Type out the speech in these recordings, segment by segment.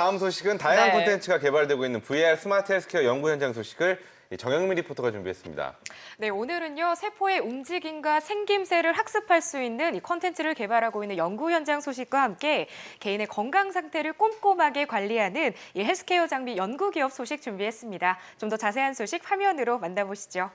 다음 소식은 다양한 네. 콘텐츠가 개발되고 있는 VR 스마트 헬스케어 연구 현장 소식을 정영미 리포터가 준비했습니다. 네, 오늘은요, 세포의 움직임과 생김새를 학습할 수 있는 이 콘텐츠를 개발하고 있는 연구 현장 소식과 함께 개인의 건강 상태를 꼼꼼하게 관리하는 이 헬스케어 장비 연구 기업 소식 준비했습니다. 좀 더 자세한 소식 화면으로 만나보시죠.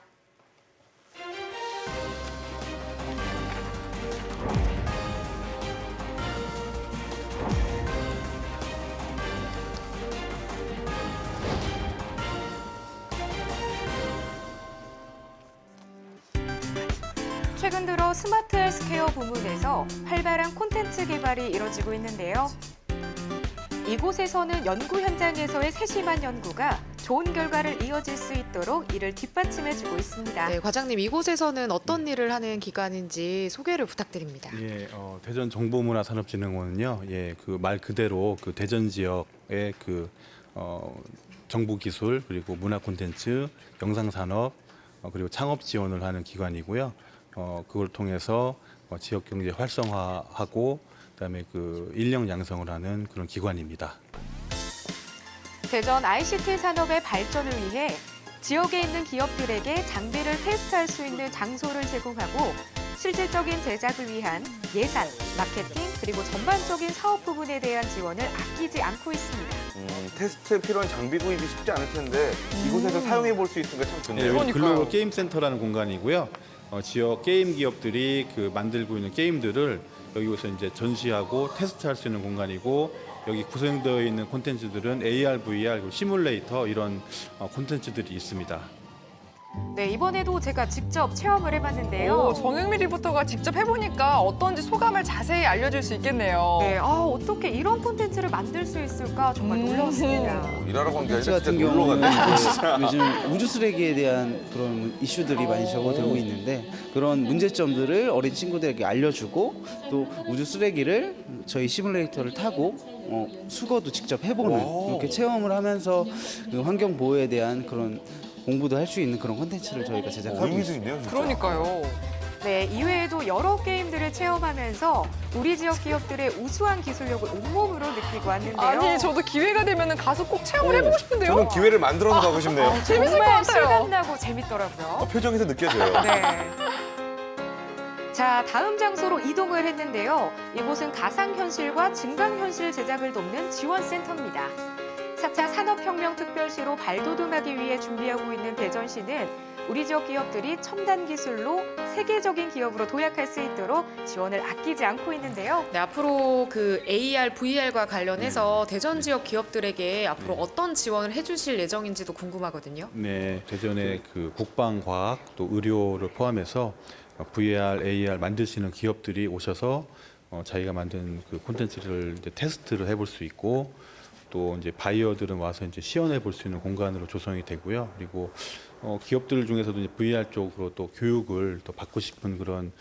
최근 들어 스마트 헬스케어 부문에서 활발한 콘텐츠 개발이 이뤄지고 있는데요. 이곳에서는 연구 현장에서의 세심한 연구가 좋은 결과를 이어질 수 있도록 이를 뒷받침해주고 있습니다. 네, 과장님 이곳에서는 어떤 일을 하는 기관인지 소개를 부탁드립니다. 예, 대전 정보문화산업진흥원은요, 그 말 그대로 그 대전 지역의 정부 기술 그리고 문화 콘텐츠, 영상 산업 그리고 창업 지원을 하는 기관이고요. 그걸 통해서 지역 경제 활성화하고 그다음에 그 인력 양성을 하는 그런 기관입니다. 대전 ICT 산업의 발전을 위해 지역에 있는 기업들에게 장비를 테스트할 수 있는 장소를 제공하고 실질적인 제작을 위한 예산, 마케팅, 그리고 전반적인 사업 부분에 대한 지원을 아끼지 않고 있습니다. 테스트에 필요한 장비 구입이 쉽지 않을 텐데 이곳에서 사용해 볼 수 있으니까 참 좋네요. 여기 글로벌 게임 센터라는 공간이고요. 지역 게임 기업들이 만들고 있는 게임들을 여기서 이제 전시하고 테스트할 수 있는 공간이고, 여기 구성되어 있는 콘텐츠들은 AR, VR, 그리고 시뮬레이터 이런 콘텐츠들이 있습니다. 네, 이번에도 제가 직접 체험을 해봤는데요. 정영미 리포터가 직접 해보니까 어떤지 소감을 자세히 알려줄 수 있겠네요. 네, 어떻게 이런 콘텐츠를 만들 수 있을까 정말 놀라웠습니다. 일하러 간 게 아니라 콘텐츠 진짜 같은 놀러 경우는 갔네. 요즘 우주 쓰레기에 대한 그런 이슈들이 많이 적어되고 있는데, 그런 문제점들을 어린 친구들에게 알려주고 또 우주 쓰레기를 저희 시뮬레이터를 타고 수거도 직접 해보는, 이렇게 체험을 하면서 그 환경 보호에 대한 그런 공부도 할 수 있는 그런 콘텐츠를 저희가 제작하고 의미도 있습니다. 있네요, 진짜. 그러니까요. 네, 이외에도 여러 게임들을 체험하면서 우리 지역 기업들의 우수한 기술력을 온몸으로 느끼고 왔는데요. 아니, 저도 기회가 되면 가서 꼭 체험을 해보고 싶은데요. 저는 기회를 만들어서 가고 싶네요. 재밌을 것 정말 같아요. 실감나고 재밌더라고요. 표정에서 느껴져요. 네. 자, 다음 장소로 이동을 했는데요. 이곳은 가상현실과 증강현실 제작을 돕는 지원센터입니다. 4차 산업혁명 특별시로 발돋움하기 위해 준비하고 있는 대전시는 우리 지역 기업들이 첨단 기술로 세계적인 기업으로 도약할 수 있도록 지원을 아끼지 않고 있는데요. 네, 앞으로 그 AR, VR과 관련해서 대전 지역 기업들에게 앞으로 어떤 지원을 해주실 예정인지도 궁금하거든요. 네, 대전의 그 국방과학 또 의료를 포함해서 VR, AR 만드시는 기업들이 오셔서 자기가 만든 그 콘텐츠를 이제 테스트를 해볼 수 있고, 또 이제 바이어들은 와서 이제 시연해 볼 수 있는 공간으로 조성이 되고요. 그리고 기업들 중에서도 이제 VR 쪽으로 또 교육을 또 받고 싶은 그런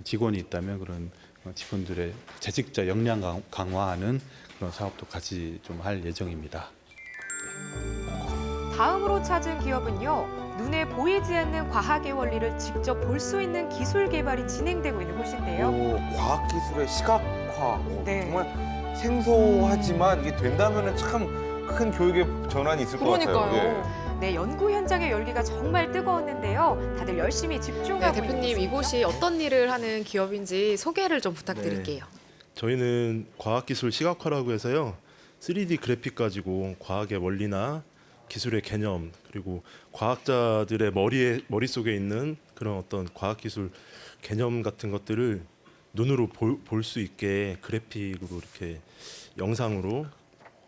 직원이 있다면 그런 직원들의 재직자 역량 강화하는 그런 사업도 같이 좀 할 예정입니다. 다음으로 찾은 기업은요. 눈에 보이지 않는 과학의 원리를 직접 볼 수 있는 기술 개발이 진행되고 있는 곳인데요. 과학기술의 시각화. 네. 정말 생소하지만 이게 된다면 참 큰 교육의 전환이 있을 것 같아요. 그러니까요. 네, 연구 현장의 열기가 정말 뜨거웠는데요. 다들 열심히 집중하고 네, 있는 대표님 모습이죠. 이곳이 어떤 일을 하는 기업인지 소개를 좀 부탁드릴게요. 저희는 과학기술 시각화라고 해서요. 3D 그래픽 가지고 과학의 원리나 기술의 개념, 그리고 과학자들의 머릿속에 있는 그런 어떤 과학기술 개념 같은 것들을 눈으로 볼 수 있게 그래픽으로 이렇게 영상으로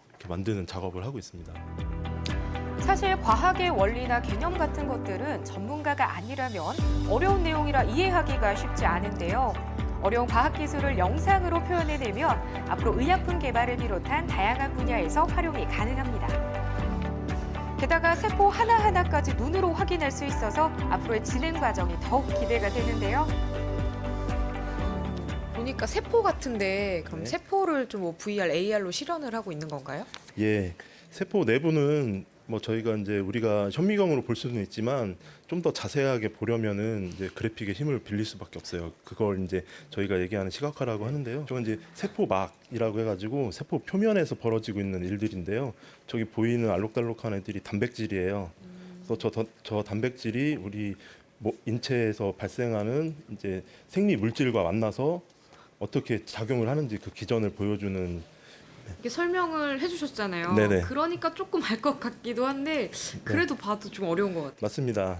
이렇게 만드는 작업을 하고 있습니다. 사실 과학의 원리나 개념 같은 것들은 전문가가 아니라면 어려운 내용이라 이해하기가 쉽지 않은데요. 어려운 과학기술을 영상으로 표현해내면 앞으로 의약품 개발을 비롯한 다양한 분야에서 활용이 가능합니다. 게다가 세포 하나하나까지 눈으로 확인할 수 있어서 앞으로의 진행 과정이 더욱 기대가 되는데요. 보니까 세포 같은데 그럼 네. 세포를 좀 VR, AR로 실현을 하고 있는 건가요? 예, 세포 내부는 뭐 저희가 이제 우리가 현미경으로 볼 수는 있지만 좀 더 자세하게 보려면은 이제 그래픽의 힘을 빌릴 수밖에 없어요. 그걸 이제 저희가 얘기하는 시각화라고 하는데요. 저건 이제 세포막이라고 해가지고 세포 표면에서 벌어지고 있는 일들인데요. 저기 보이는 알록달록한 애들이 단백질이에요. 그래서 저 단백질이 우리 인체에서 발생하는 이제 생리 물질과 만나서 어떻게 작용을 하는지 그 기전을 보여주는. 이렇게 설명을 해주셨잖아요. 네네. 그러니까 조금 알 것 같기도 한데 그래도 봐도 좀 어려운 것 같아요. 맞습니다.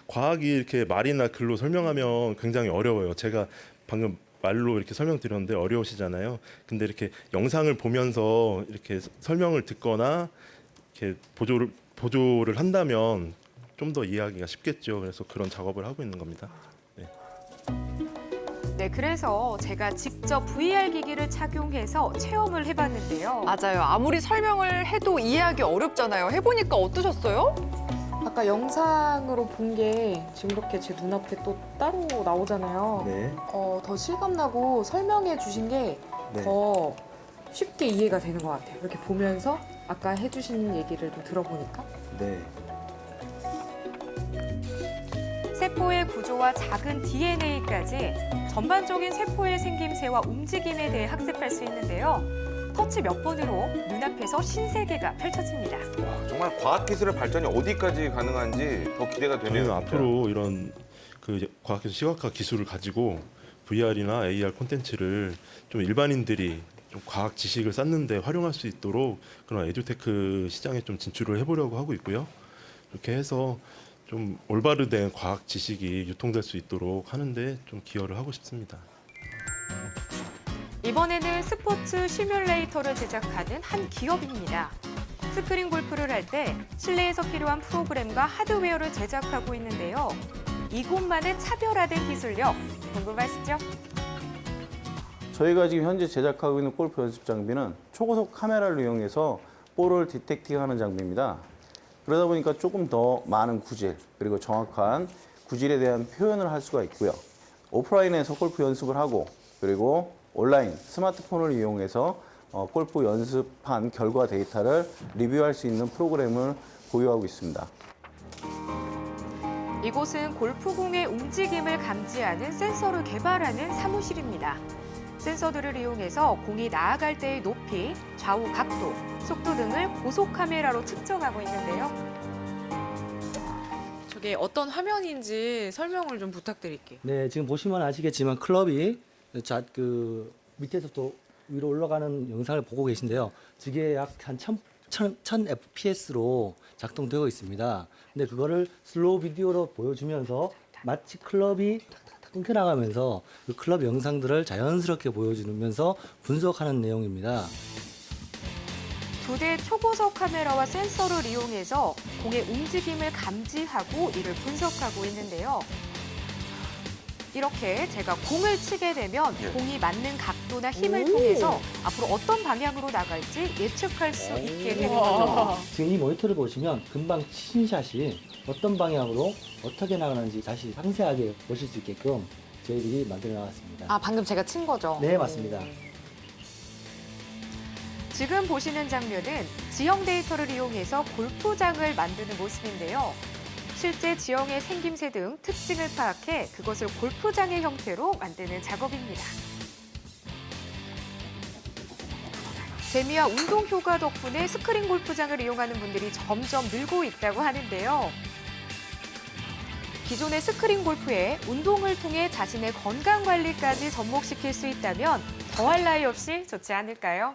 과학이 이렇게 말이나 글로 설명하면 굉장히 어려워요. 제가 방금 말로 이렇게 설명드렸는데 어려우시잖아요. 근데 이렇게 영상을 보면서 이렇게 설명을 듣거나 이렇게 보조를 한다면 좀 더 이해하기가 쉽겠죠. 그래서 그런 작업을 하고 있는 겁니다. 네, 그래서 제가 직접 VR 기기를 착용해서 체험을 해봤는데요. 맞아요. 아무리 설명을 해도 이해하기 어렵잖아요. 해보니까 어떠셨어요? 아까 영상으로 본 게 지금 이렇게 제 눈앞에 또 따로 나오잖아요. 네. 더 실감나고 설명해 주신 게 더 쉽게 이해가 되는 것 같아요. 이렇게 보면서 아까 해주신 얘기를 좀 들어보니까. 네. 세포의 구조와 작은 DNA까지 전반적인 세포의 생김새와 움직임에 대해 학습할 수 있는데요. 터치 몇 번으로 눈앞에서 신세계가 펼쳐집니다. 와, 정말 과학기술의 발전이 어디까지 가능한지 더 기대가 되네요. 저희는 진짜. 앞으로 이런 그 과학기술 시각화 기술을 가지고 VR이나 AR 콘텐츠를 좀 일반인들이 좀 과학 지식을 쌓는데 활용할 수 있도록 그런 에듀테크 시장에 좀 진출을 해보려고 하고 있고요. 이렇게 해서 좀 올바로 된 과학 지식이 유통될 수 있도록 하는데 좀 기여를 하고 싶습니다. 이번에는 스포츠 시뮬레이터를 제작하는 한 기업입니다. 스크린 골프를 할 때 실내에서 필요한 프로그램과 하드웨어를 제작하고 있는데요. 이곳만의 차별화된 기술력 궁금하시죠? 저희가 지금 현재 제작하고 있는 골프 연습 장비는 초고속 카메라를 이용해서 볼을 디텍팅하는 장비입니다. 그러다 보니까 조금 더 많은 구질, 그리고 정확한 구질에 대한 표현을 할 수가 있고요. 오프라인에서 골프 연습을 하고, 그리고 온라인 스마트폰을 이용해서 골프 연습한 결과 데이터를 리뷰할 수 있는 프로그램을 보유하고 있습니다. 이곳은 골프공의 움직임을 감지하는 센서를 개발하는 사무실입니다. 센서들을 이용해서 공이 나아갈 때의 높이, 좌우 각도, 속도 등을 고속 카메라로 측정하고 있는데요. 저게 어떤 화면인지 설명을 좀 부탁드릴게요. 네, 지금 보시면 아시겠지만 클럽이 밑에서부터 위로 올라가는 영상을 보고 계신데요. 저게 약 한 1000 fps로 작동되어 있습니다. 근데 그거를 슬로우 비디오로 보여주면서 마치 클럽이 탁탁탁 끊겨나가면서 그 클럽 영상들을 자연스럽게 보여주면서 분석하는 내용입니다. 2대 초고속 카메라와 센서를 이용해서 공의 움직임을 감지하고 이를 분석하고 있는데요. 이렇게 제가 공을 치게 되면 공이 맞는 각도나 힘을 통해서 앞으로 어떤 방향으로 나갈지 예측할 수 있게 되는 거죠. 지금 이 모니터를 보시면 금방 친 샷이 어떤 방향으로 어떻게 나가는지 다시 상세하게 보실 수 있게끔 저희들이 만들어 나갔습니다. 아, 방금 제가 친 거죠? 네, 맞습니다. 지금 보시는 장면은 지형 데이터를 이용해서 골프장을 만드는 모습인데요. 실제 지형의 생김새 등 특징을 파악해 그것을 골프장의 형태로 만드는 작업입니다. 재미와 운동 효과 덕분에 스크린 골프장을 이용하는 분들이 점점 늘고 있다고 하는데요. 기존의 스크린 골프에 운동을 통해 자신의 건강 관리까지 접목시킬 수 있다면 더할 나위 없이 좋지 않을까요?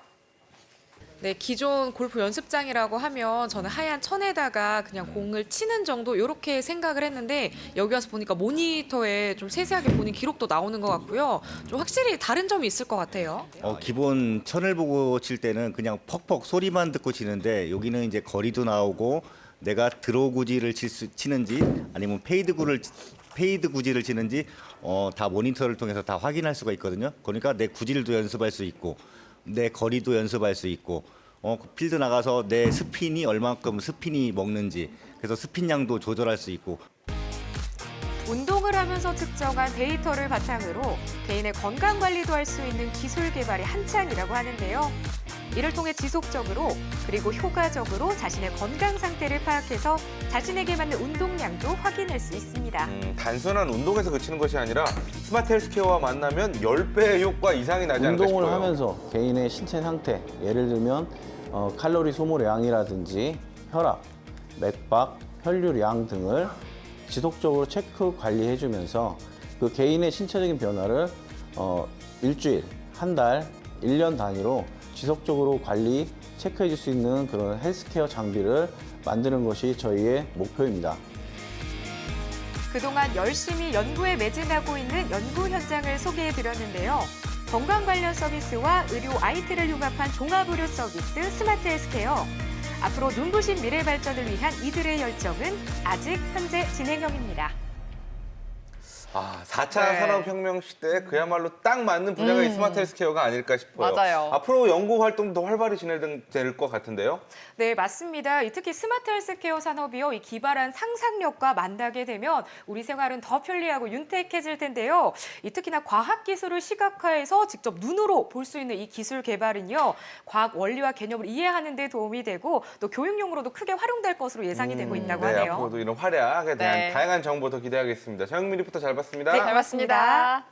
네, 기존 골프 연습장이라고 하면 저는 하얀 천에다가 그냥 공을 치는 정도 이렇게 생각을 했는데 여기 와서 보니까 모니터에 좀 세세하게 본인 기록도 나오는 것 같고요. 좀 확실히 다른 점이 있을 것 같아요. 기본 천을 보고 칠 때는 그냥 퍽퍽 소리만 듣고 치는데 여기는 이제 거리도 나오고 내가 드로우 구질을 치는지 아니면 페이드 구질을 치는지 다 모니터를 통해서 다 확인할 수가 있거든요. 그러니까 내 구질도 연습할 수 있고 내 거리도 연습할 수 있고 필드 나가서 내 스핀이 얼마큼 스핀이 먹는지 그래서 스핀량도 조절할 수 있고 운동을 하면서 측정한 데이터를 바탕으로 개인의 건강 관리도 할 수 있는 기술 개발이 한창이라고 하는데요. 이를 통해 지속적으로 그리고 효과적으로 자신의 건강 상태를 파악해서 자신에게 맞는 운동량도 확인할 수 있습니다. 단순한 운동에서 그치는 것이 아니라 스마트 헬스케어와 만나면 10배의 효과 이상이 나지 않을까 싶어요. 운동을 하면서 개인의 신체 상태, 예를 들면 칼로리 소모량이라든지 혈압, 맥박, 혈류량 등을 지속적으로 체크 관리해주면서 그 개인의 신체적인 변화를 일주일, 한 달, 1년 단위로 지속적으로 관리, 체크해 줄 수 있는 그런 헬스케어 장비를 만드는 것이 저희의 목표입니다. 그동안 열심히 연구에 매진하고 있는 연구 현장을 소개해드렸는데요. 건강 관련 서비스와 의료 IT를 융합한 종합 의료 서비스 스마트 헬스케어. 앞으로 눈부신 미래 발전을 위한 이들의 열정은 아직 현재 진행형입니다. 4차 네. 산업혁명 시대에 그야말로 딱 맞는 분야가 이 스마트 헬스케어가 아닐까 싶어요. 맞아요. 앞으로 연구 활동도 더 활발히 진행될 것 같은데요. 네, 맞습니다. 특히 스마트 헬스케어 산업이요, 이 기발한 상상력과 만나게 되면 우리 생활은 더 편리하고 윤택해질 텐데요. 특히나 과학 기술을 시각화해서 직접 눈으로 볼 수 있는 이 기술 개발은요, 과학 원리와 개념을 이해하는 데 도움이 되고 또 교육용으로도 크게 활용될 것으로 예상이 되고 있다고 네, 하네요. 앞으로도 이런 활약에 대한 네. 다양한 정보 더 기대하겠습니다. 정영민 리포터 잘 봤습니다. 네, 잘 봤습니다.